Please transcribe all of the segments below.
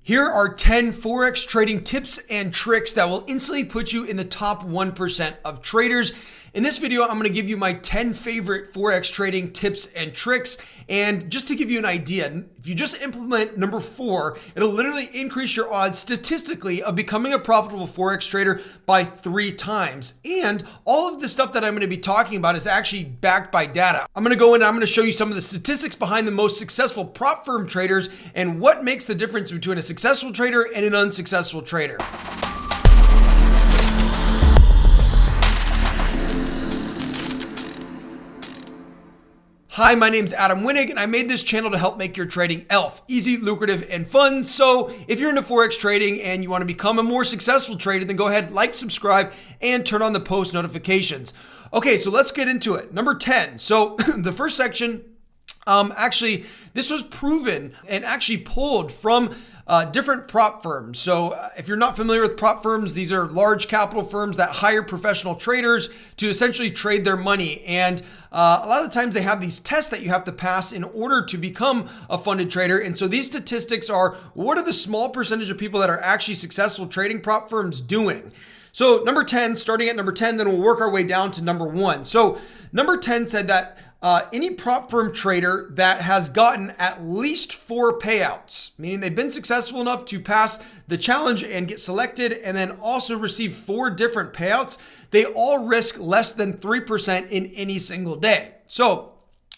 Here are 10 Forex trading tips and tricks that will instantly put you in the top 1% of traders. In this video, I'm going to give you my 10 favorite Forex trading tips and tricks. And just to give you an idea, if you just implement number 4, it'll literally increase your odds statistically of becoming a profitable Forex trader by 3 times. And all of the stuff that I'm going to be talking about is actually backed by data. I'm going to go in and I'm going to show you some of the statistics behind the most successful prop firm traders and what makes the difference between a successful trader and an unsuccessful trader. Hi, my name's Adam Winnig, and I made this channel to help make your trading easy, lucrative, and fun. So if you're into Forex trading and you want to become a more successful trader, then go ahead, like, subscribe, and turn on the post notifications. Okay, so let's get into it. Number 10. So the first section, actually, this was proven and actually pulled from different prop firms. So if you're not familiar with prop firms, these are large capital firms that hire professional traders to essentially trade their money. And a lot of the times they have these tests that you have to pass in order to become a funded trader. And so these statistics are, what are the small percentage of people that are actually successful trading prop firms doing? So number 10, starting at number 10, then we'll work our way down to number 1. So number 10 said that any prop firm trader that has gotten at least 4 payouts, meaning they've been successful enough to pass the challenge and get selected and then also receive 4 different payouts, they all risk less than 3% in any single day. So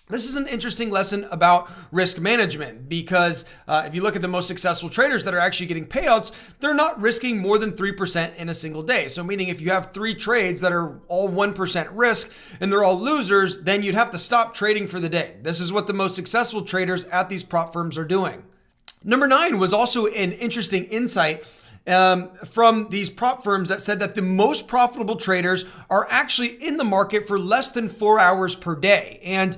this is an interesting lesson about risk management because if you look at the most successful traders that are actually getting payouts, they're not risking more than 3% in a single day. So meaning if you have 3 trades that are all 1% risk and they're all losers, then you'd have to stop trading for the day. This is what the most successful traders at these prop firms are doing. Number 9 was also an interesting insight from these prop firms that said that the most profitable traders are actually in the market for less than 4 hours per day. And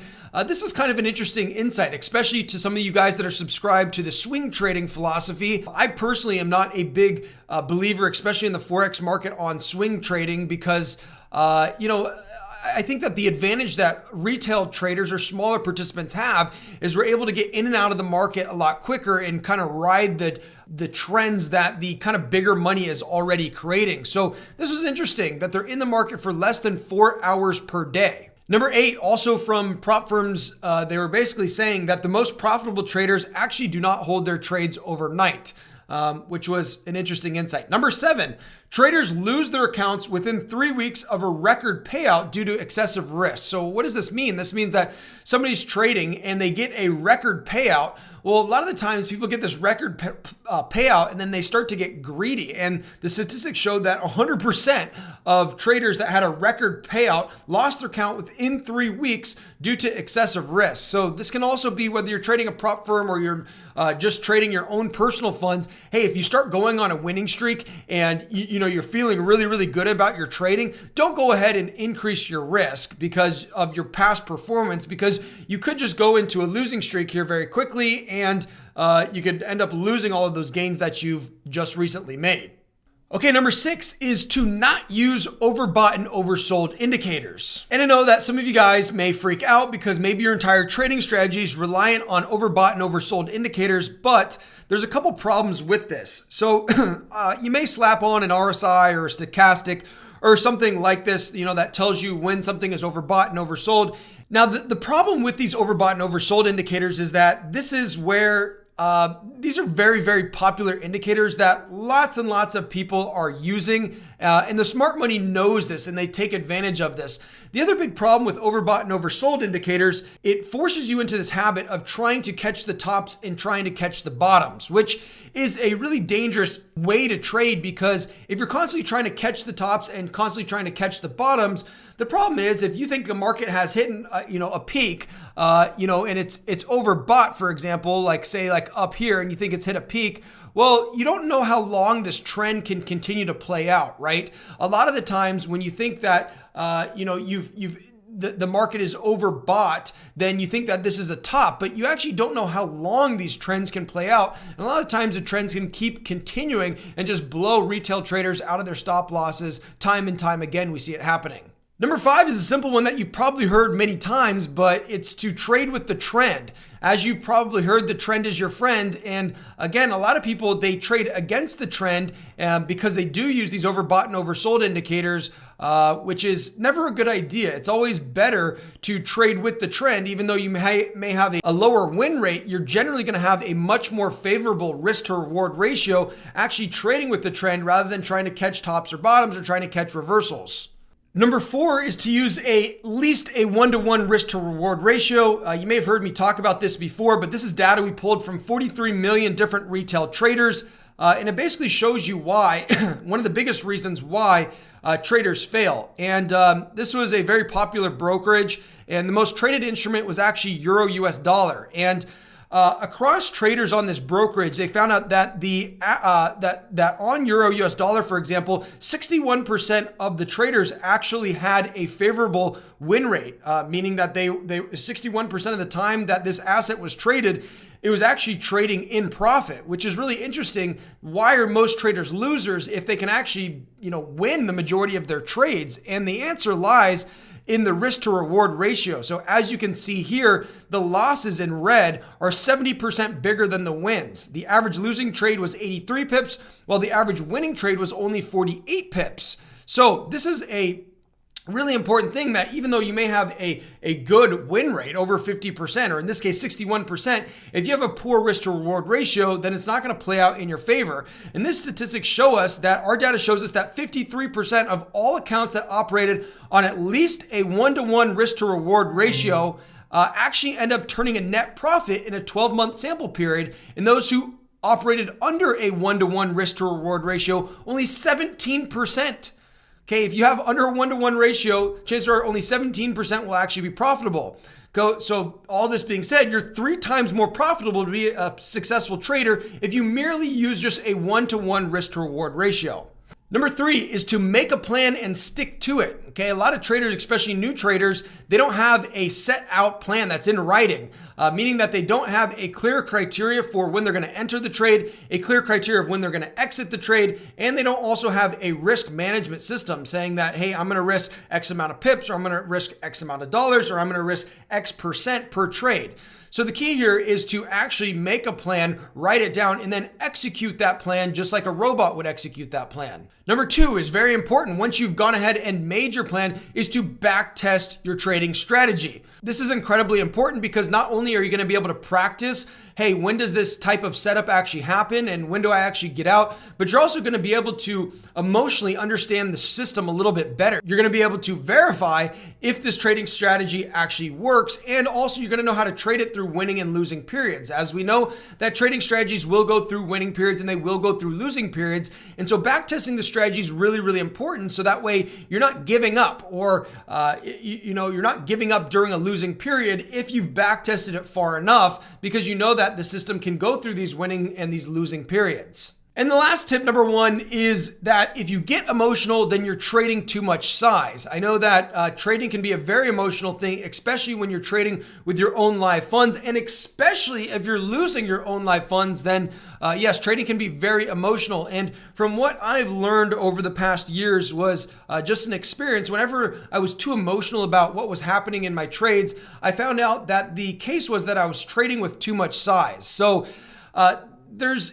this is kind of an interesting insight, especially to some of you guys that are subscribed to the swing trading philosophy. I personally am not a big believer, especially in the Forex market, on swing trading because, I think that the advantage that retail traders or smaller participants have is we're able to get in and out of the market a lot quicker and kind of ride the trends that the kind of bigger money is already creating. So this was interesting that they're in the market for less than 4 hours per day. Number 8, also from prop firms, they were basically saying that the most profitable traders actually do not hold their trades overnight, which was an interesting insight. Number 7, traders lose their accounts within 3 weeks of a record payout due to excessive risk. So what does this mean? This means that somebody's trading and they get a record payout. Well, a lot of the times people get this record payout and then they start to get greedy. And the statistics showed that 100% of traders that had a record payout lost their account within 3 weeks due to excessive risk. So this can also be whether you're trading a prop firm or you're just trading your own personal funds. Hey, if you start going on a winning streak and you're feeling really, really good about your trading, don't go ahead and increase your risk because of your past performance, because you could just go into a losing streak here very quickly and you could end up losing all of those gains that you've just recently made. Okay, number 6 is to not use overbought and oversold indicators. And I know that some of you guys may freak out because maybe your entire trading strategy is reliant on overbought and oversold indicators, but there's a couple problems with this. So you may slap on an RSI or a stochastic or something like this, that tells you when something is overbought and oversold. Now, the problem with these overbought and oversold indicators is that this is where these are very, very popular indicators that lots and lots of people are using. And the smart money knows this and they take advantage of this. The other big problem with overbought and oversold indicators, it forces you into this habit of trying to catch the tops and trying to catch the bottoms, which is a really dangerous way to trade because if you're constantly trying to catch the tops and constantly trying to catch the bottoms, the problem is if you think the market has hit a peak, and it's overbought, for example, like up here, and you think it's hit a peak, well, you don't know how long this trend can continue to play out, right? A lot of the times when you think that, the market is overbought, then you think that this is a top, but you actually don't know how long these trends can play out. And a lot of times the trends can keep continuing and just blow retail traders out of their stop losses time and time again. We see it happening. Number 5 is a simple one that you've probably heard many times, but it's to trade with the trend. as you've probably heard, the trend is your friend. And again, a lot of people, they trade against the trend because they do use these overbought and oversold indicators, which is never a good idea. It's always better to trade with the trend. Even though you may have a lower win rate, you're generally going to have a much more favorable risk to reward ratio actually trading with the trend rather than trying to catch tops or bottoms or trying to catch reversals. Number 4 is to use at least a 1-to-1 risk to reward ratio. You may have heard me talk about this before, but this is data we pulled from 43 million different retail traders. And it basically shows you why, one of the biggest reasons why traders fail. And this was a very popular brokerage, and the most traded instrument was actually Euro US dollar. And across traders on this brokerage, they found out that that on Euro US dollar, for example, 61% of the traders actually had a favorable win rate, meaning that they 61% of the time that this asset was traded, it was actually trading in profit, which is really interesting. Why are most traders losers if they can actually, win the majority of their trades? And the answer lies in the risk to reward ratio. So as you can see here, the losses in red are 70% bigger than the wins. The average losing trade was 83 pips, while the average winning trade was only 48 pips. So this is a really important thing, that even though you may have a good win rate over 50%, or in this case 61%, if you have a poor risk to reward ratio, then it's not going to play out in your favor. And this statistics show us that our data shows us that 53% of all accounts that operated on at least a 1-to-1 risk to reward ratio actually end up turning a net profit in a 12-month sample period. And those who operated under a 1-to-1 risk to reward ratio, only 17%. Okay, if you have under a 1-to-1 ratio, chances are only 17% will actually be profitable. So all this being said, you're 3 times more profitable to be a successful trader if you merely use just a 1-to-1 risk to reward ratio. Number 3 is to make a plan and stick to it. Okay, a lot of traders, especially new traders, they don't have a set out plan that's in writing, meaning that they don't have a clear criteria for when they're going to enter the trade, a clear criteria of when they're going to exit the trade, and they don't also have a risk management system saying that, hey, I'm going to risk X amount of pips, or I'm going to risk X amount of dollars, or I'm going to risk X% per trade. So the key here is to actually make a plan, write it down, and then execute that plan just like a robot would execute that plan. Number 2 is very important. Once you've gone ahead and made your plan, is to back test your trading strategy. This is incredibly important because not only are you going to be able to practice, hey, when does this type of setup actually happen and when do I actually get out, but you're also going to be able to emotionally understand the system a little bit better. You're going to be able to verify if this trading strategy actually works, and also you're going to know how to trade it through winning and losing periods. As we know, that trading strategies will go through winning periods and they will go through losing periods. And so back testing the strategy is really, really important. So that way you're not giving up, or you're not giving up during a losing period if you've back tested it far enough, because you know that the system can go through these winning and these losing periods. And the last tip, number 1, is that if you get emotional, then you're trading too much size. I know that trading can be a very emotional thing, especially when you're trading with your own live funds, and especially if you're losing your own live funds, then yes, trading can be very emotional. And from what I've learned over the past years was just an experience. Whenever I was too emotional about what was happening in my trades, I found out that the case was that I was trading with too much size. So there's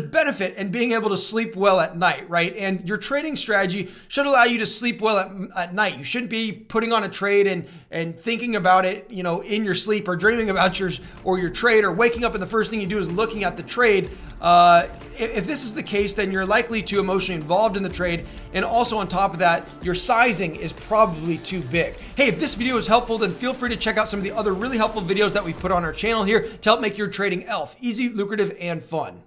benefit in being able to sleep well at night, right? And your trading strategy should allow you to sleep well at night. You shouldn't be putting on a trade and thinking about it, in your sleep, or dreaming about your trade, or waking up and the first thing you do is looking at the trade. If this is the case, then you're likely too emotionally involved in the trade. And also on top of that, your sizing is probably too big. Hey, if this video is helpful, then feel free to check out some of the other really helpful videos that we've put on our channel here to help make your trading easy, lucrative, and fun.